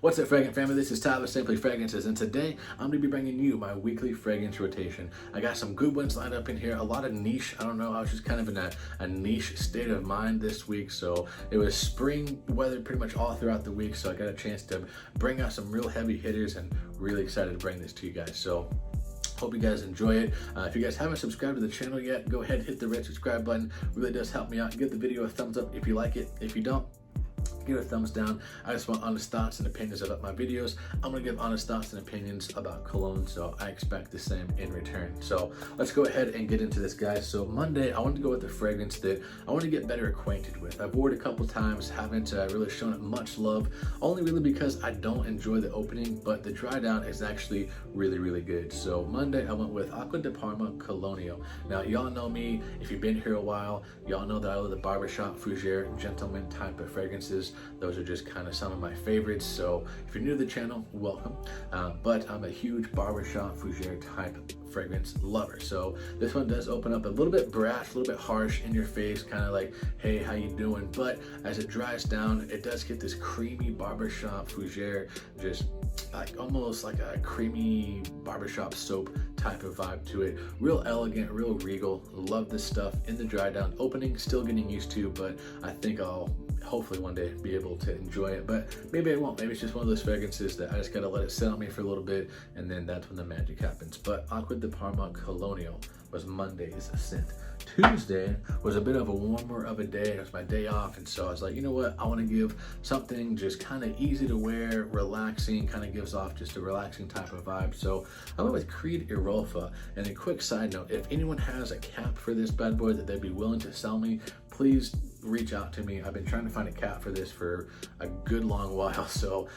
What's up, Fragrant family? This is Tyler, Simply Fragrances, and today I'm going to be bringing you my weekly fragrance rotation. I got some good ones lined up in here, a lot of niche. I don't know, I was just kind of in a niche state of mind this week, so it was spring weather pretty much all throughout the week, so I got a chance to bring out some real heavy hitters and really excited to bring this to you guys. So hope you guys enjoy it. If you guys haven't subscribed to the channel yet, go ahead, hit the red subscribe button. It really does help me out. Give the video a thumbs up if you like it. If you don't, give it a thumbs down. I just want honest thoughts and opinions about my videos. I'm gonna give honest thoughts and opinions about cologne, so I expect the same in return. So let's go ahead and get into this, guys. So Monday, I wanted to go with a fragrance that I want to get better acquainted with. I've worn it a couple times, haven't really shown it much love, only really because I don't enjoy the opening, but the dry down is actually really, really good. So Monday, I went with Acqua di Parma Cologne. Now, y'all know me. If you've been here a while, y'all know that I love the barbershop, fougere, gentleman type of fragrances. Those are just kind of some of my favorites. So if you're new to the channel, welcome. But I'm a huge barbershop fougere type fragrance lover. So this one does open up a little bit brash, a little bit harsh in your face, kind of like, hey, how you doing? But as it dries down, it does get this creamy barbershop fougere, just like almost like a creamy barbershop soap type of vibe to it. Real elegant, real regal. Love this stuff in the dry down. Opening, still getting used to, but I think I'll hopefully one day be able to enjoy it, but maybe I won't. Maybe it's just one of those fragrances that I just gotta let it sit on me for a little bit, and then that's when the magic happens. But Acqua di Parma Cologne was Monday's scent. Tuesday was a bit of a warmer of a day. It was my day off, and so I was like, you know what, I want to give something just kind of easy to wear, relaxing, kind of gives off just a relaxing type of vibe. So I went with Creed Irolfa. And a quick side note, if anyone has a cap for this bad boy that they'd be willing to sell me, please reach out to me. I've been trying to find a cap for this for a good long while. So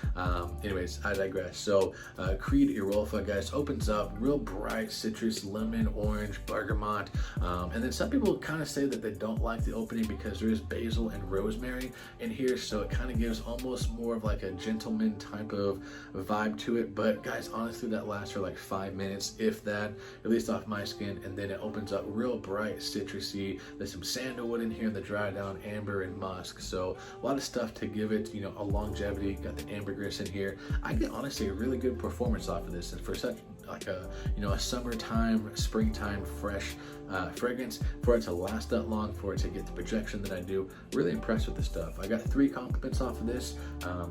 anyways, I digress. So Creed Irolfa, guys, opens up real bright citrus, lemon, orange, bergamot, and then some people kind of say that they don't like the opening because there is basil and rosemary in here, so it kind of gives almost more of like a gentleman type of vibe to it. But guys, honestly, that lasts for like 5 minutes, if that, at least off my skin, and then it opens up real bright citrusy. There's some sandalwood in here in the dry down, amber and musk, so a lot of stuff to give it, you know, a longevity. Got the ambergris in here. I get honestly a really good performance off of this, and for such like a, you know, a summertime, springtime fresh fragrance, for it to last that long, for it to get the projection that I do, really impressed with the stuff. I got 3 compliments off of this.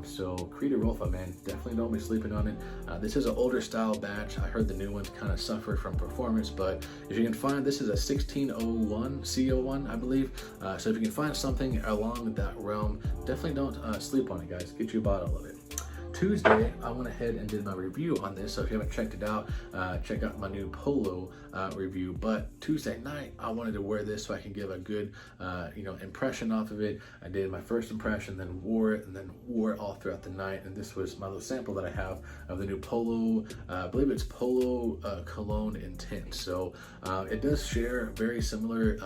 So Creed Irolfa, man, definitely don't be sleeping on it. This is an older style batch. I heard the new ones kind of suffer from performance, but if you can find, this is a 1601 CO1, I believe. So if you can find something along that realm, definitely don't sleep on it, guys. Get you a bottle of it. Tuesday, I went ahead and did my review on this, so if you haven't checked it out, check out my new Polo review. But Tuesday night, I wanted to wear this so I can give a good, you know, impression off of it. I did my first impression, then wore it, and then wore it all throughout the night. And this was my little sample that I have of the new Polo, I believe it's Polo Cologne Intense. So it does share very similar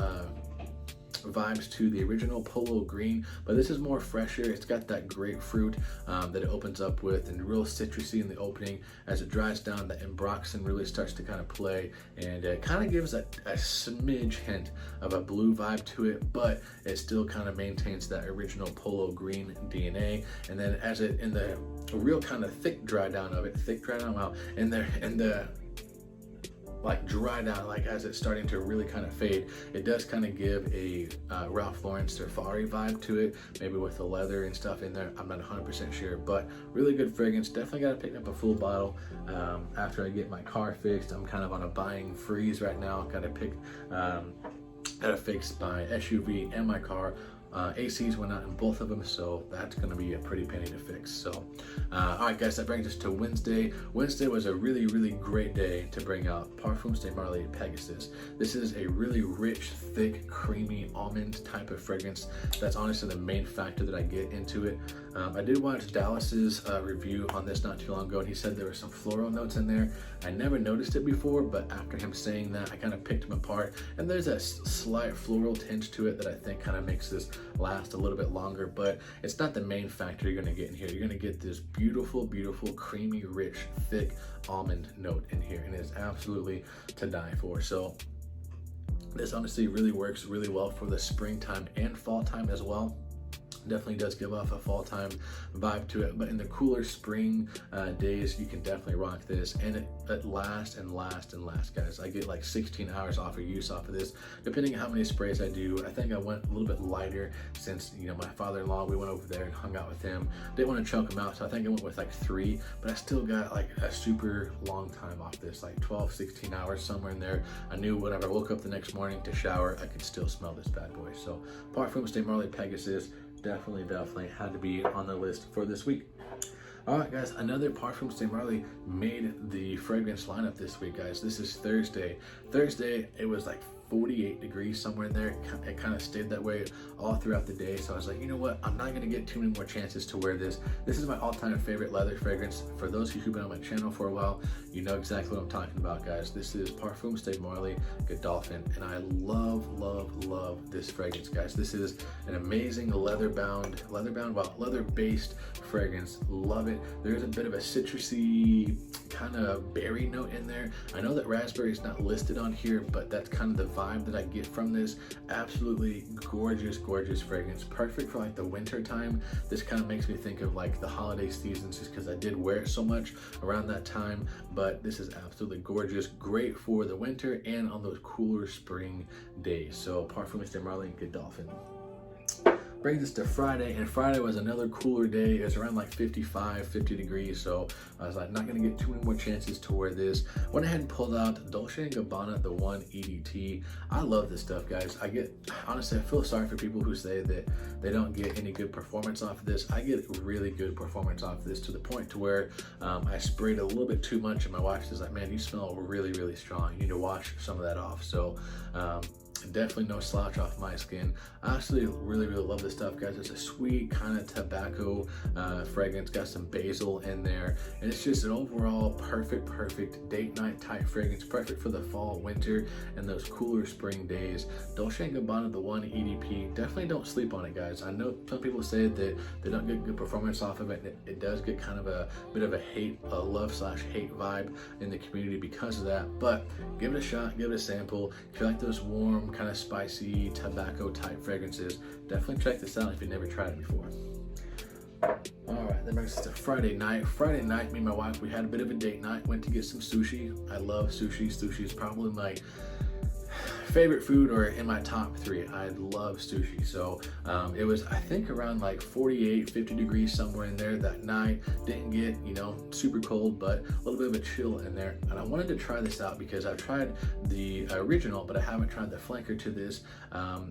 vibes to the original Polo Green, but this is more fresher. It's got that grapefruit that it opens up with, and real citrusy in the opening. As it dries down, the ambroxan really starts to kind of play, and it kind of gives a smidge hint of a blue vibe to it, but it still kind of maintains that original Polo Green DNA. And then as it, in the real kind of thick dry down of it, wow, in the like dry down, like as it's starting to really kind of fade, it does kind of give a Ralph Lauren Safari vibe to it, maybe with the leather and stuff in there. I'm not 100% sure, but really good fragrance. Definitely got to pick up a full bottle after I get my car fixed. I'm kind of on a buying freeze right now. Got to fix my SUV and my car. ACs went out in both of them, so that's going to be a pretty penny to fix. So all right, guys, that brings us to Wednesday. Wednesday was a really, really great day to bring out Parfums de Marly Pegasus. This is a really rich, thick, creamy almond type of fragrance. That's honestly the main factor that I get into it. I did watch Dallas's review on this not too long ago, and he said there were some floral notes in there. I never noticed it before, but after him saying that, I kind of picked them apart, and there's a slight floral tinge to it that I think kind of makes this last a little bit longer, but it's not the main factor you're going to get in here. You're going to get this beautiful, beautiful, creamy, rich, thick almond note in here, and it's absolutely to die for. So this honestly really works really well for the springtime and fall time as well. Definitely does give off a fall time vibe to it, but in the cooler spring days, you can definitely rock this, and it lasts and lasts and lasts, guys. I get like 16 hours off of use off of this, depending on how many sprays I do. I think I went a little bit lighter since, you know, my father-in-law, we went over there and hung out with him. Didn't want to choke him out, so I think I went with like 3, but I still got like a super long time off this, like 12, 16 hours, somewhere in there. I knew whenever I woke up the next morning to shower, I could still smell this bad boy. So Parfums de Marly Pegasus, definitely had to be on the list for this week. All right, guys, another Parfums de Marly made the fragrance lineup this week, guys. This is Thursday. It was like 48 degrees somewhere in there. It kind of stayed that way all throughout the day. So I was like, you know what? I'm not going to get too many more chances to wear this. This is my all-time favorite leather fragrance. For those of you who've been on my channel for a while, you know exactly what I'm talking about, guys. This is Parfums de Marly Godolphin, and I love this fragrance, guys. This is an amazing leather-based fragrance. Love it. There's a bit of a citrusy kind of berry note in there. I know that raspberry is not listed on here, but that's kind of the vibe that I get from this. Absolutely gorgeous fragrance. Perfect for like the winter time. This kind of makes me think of like the holiday seasons, just because I did wear it so much around that time. But this is absolutely gorgeous. Great for the winter and on those cooler spring days. So Parfums de Marly Godolphin. Brings us to Friday, and Friday was another cooler day. It was around like 55, 50 degrees, so I was like, not gonna get too many more chances to wear this. Went ahead and pulled out Dolce & Gabbana, the 1 EDT. I love this stuff, guys. Honestly, I feel sorry for people who say that they don't get any good performance off of this. I get really good performance off of this, to the point to where I sprayed a little bit too much, and my wife is like, man, you smell really strong. You need to wash some of that off. So definitely no slouch off my skin. I actually really love this stuff, guys. It's a sweet kind of tobacco fragrance, got some basil in there, and it's just an overall perfect date night type fragrance, perfect for the fall, winter, and those cooler spring days. Dolce & Gabbana, the 1 EDP, definitely don't sleep on it, guys. I know some people say that they don't get good performance off of it, and it does get kind of a bit of a love/hate vibe in the community because of that, but give it a shot, give it a sample. If you like those warm, kind of spicy tobacco type fragrances, definitely check this out if you've never tried it before. All right, that brings us to Friday night. Friday night, me and my wife, we had a bit of a date night, went to get some sushi. I love sushi. Sushi is probably my favorite food, or in my top 3. I love sushi. So it was, I think, around like 48, 50 degrees somewhere in there that night. Didn't get, you know, super cold, but a little bit of a chill in there. And I wanted to try this out because I've tried the original, but I haven't tried the flanker to this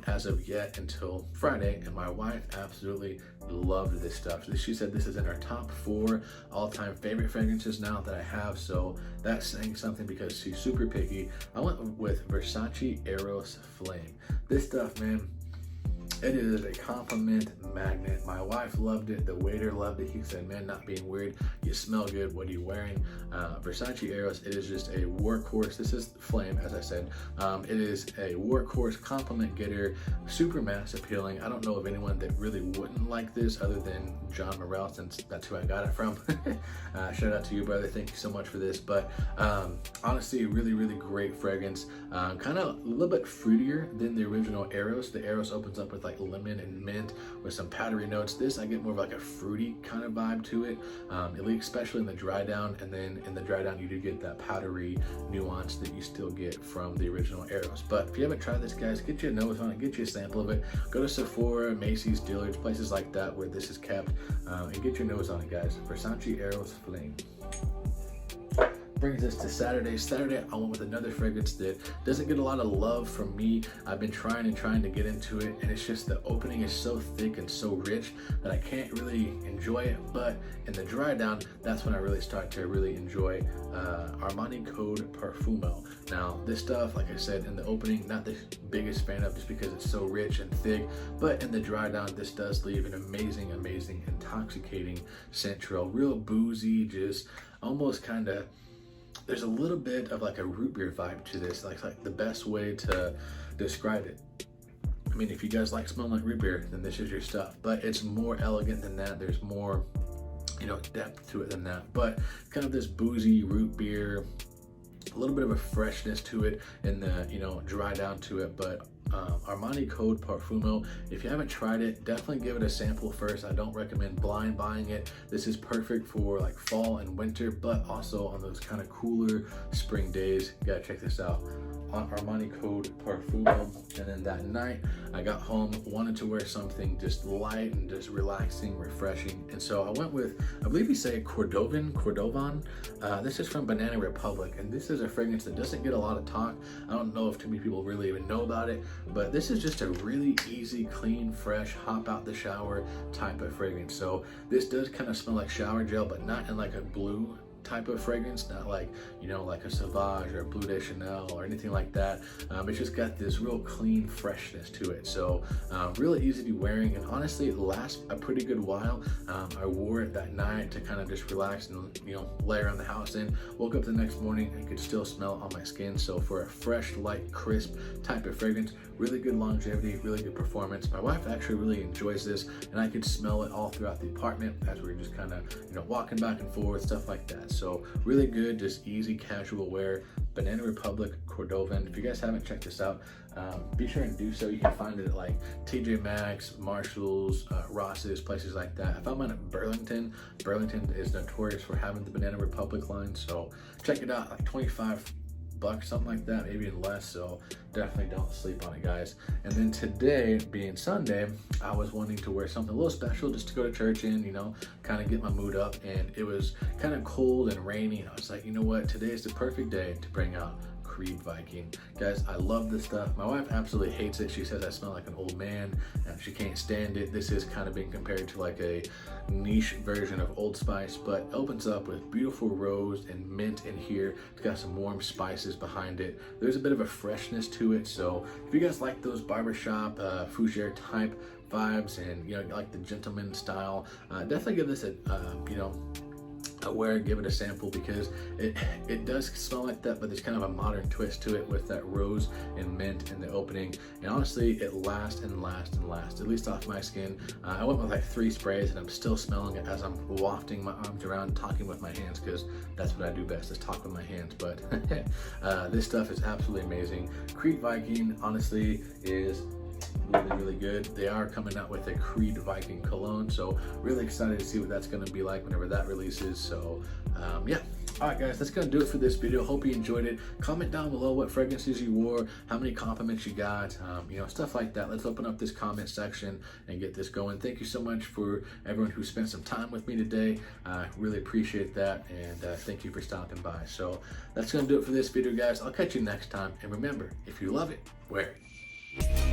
as of yet until Friday. And my wife absolutely loved this stuff. She said this is in her top 4 all-time favorite fragrances now that I have. So that's saying something because she's super picky. I went with Versace Eros Flame. This stuff, man, it is a compliment magnet. My wife loved it. The waiter loved it. He said, man, not being weird, you smell good. What are you wearing? Versace Eros, it is just a workhorse. This is Flame, as I said. It is a workhorse, compliment getter, super mass appealing. I don't know of anyone that really wouldn't like this other than John Morrell, since that's who I got it from. Shout out to you, brother. Thank you so much for this. But honestly, really great fragrance. Kind of a little bit fruitier than the original Eros. The Eros opens up with like lemon and mint with some powdery notes. This, I get more of like a fruity kind of vibe to it, especially in the dry down. And then in the dry down, you do get that powdery nuance that you still get from the original Eros. But if you haven't tried this, guys, get you a nose on it, get you a sample of it. Go to Sephora, Macy's, Dillard's, places like that where this is kept, and get your nose on it, guys. Versace Eros Flame. Brings us to Saturday. Saturday, I went with another fragrance that doesn't get a lot of love from me. I've been trying to get into it, and it's just the opening is so thick and so rich that I can't really enjoy it. But in the dry down, that's when I really start to really enjoy Armani Code Perfumeo. Now, this stuff, like I said, in the opening, not the biggest fan of just because it's so rich and thick, but in the dry down, this does leave an amazing, intoxicating scent trail. Real boozy, just almost kind of, there's a little bit of like a root beer vibe to this, like the best way to describe it. I mean, if you guys like smelling like root beer, then this is your stuff, but it's more elegant than that. There's more, depth to it than that, but kind of this boozy root beer, a little bit of a freshness to it in the, dry down to it, but Armani code Perfumeo. If you haven't tried it, definitely give it a sample first. I don't recommend blind buying it. This is perfect for like fall and winter, but also on those kind of cooler spring days. You gotta check this out. Armani code Perfumeo. And then that night I got home, wanted to wear something just light and just relaxing, refreshing, and so I went with, I believe you say Cordovan. This is from Banana Republic, and this is a fragrance that doesn't get a lot of talk. I don't know if too many people really even know about it, but this is just a really easy, clean, fresh, hop out the shower type of fragrance. So this does kind of smell like shower gel, but not in like a blue type of fragrance, not like, you know, like a Sauvage or a Bleu de Chanel or anything like that. It's just got this real clean freshness to it. So really easy to be wearing, and honestly it lasts a pretty good while. I wore it that night to kind of just relax and, you know, lay around the house in. Woke up the next morning and could still smell it on my skin. So for a fresh, light, crisp type of fragrance, really good longevity, really good performance. My wife actually really enjoys this, and I could smell it all throughout the apartment as we were just kind of, you know, walking back and forth, stuff like that. So really good, just easy casual wear. Banana Republic Cordovan. If you guys haven't checked this out, be sure and do so. You can find it at like TJ Maxx, Marshals, Ross's, places like that. I found mine at Burlington. Burlington is notorious for having the Banana Republic line, so check it out. Like 25 bucks, something like that, maybe even less. So definitely don't sleep on it, guys. And then today being Sunday, I was wanting to wear something a little special just to go to church in, you know, kind of get my mood up. And it was kind of cold and rainy, and I was like, you know what, today is the perfect day to bring out Viking. Guys, I love this stuff. My wife absolutely hates it. She says I smell like an old man and she can't stand it. This is kind of being compared to like a niche version of Old Spice, but opens up with beautiful rose and mint in here. It's got some warm spices behind it. There's a bit of a freshness to it. So if you guys like those barbershop fougere type vibes, and you know, like the gentleman style, definitely give this a you know, give it a sample, because it does smell like that, but there's kind of a modern twist to it with that rose and mint in the opening. And honestly, it lasts and lasts and lasts, at least off my skin. I went with like 3 sprays and I'm still smelling it as I'm wafting my arms around, talking with my hands, because that's what I do best, is talk with my hands. But this stuff is absolutely amazing. Viking honestly is really good. They are coming out with a Viking cologne, so really excited to see what that's going to be like whenever that releases. So yeah, all right guys, that's gonna do it for this video. Hope you enjoyed it. Comment down below what fragrances you wore, how many compliments you got, you know, stuff like that. Let's open up this comment section and get this going. Thank you so much for everyone who spent some time with me today. I really appreciate that, and thank you for stopping by. So that's gonna do it for this video, guys. I'll catch you next time, and remember, if you love it, wear it.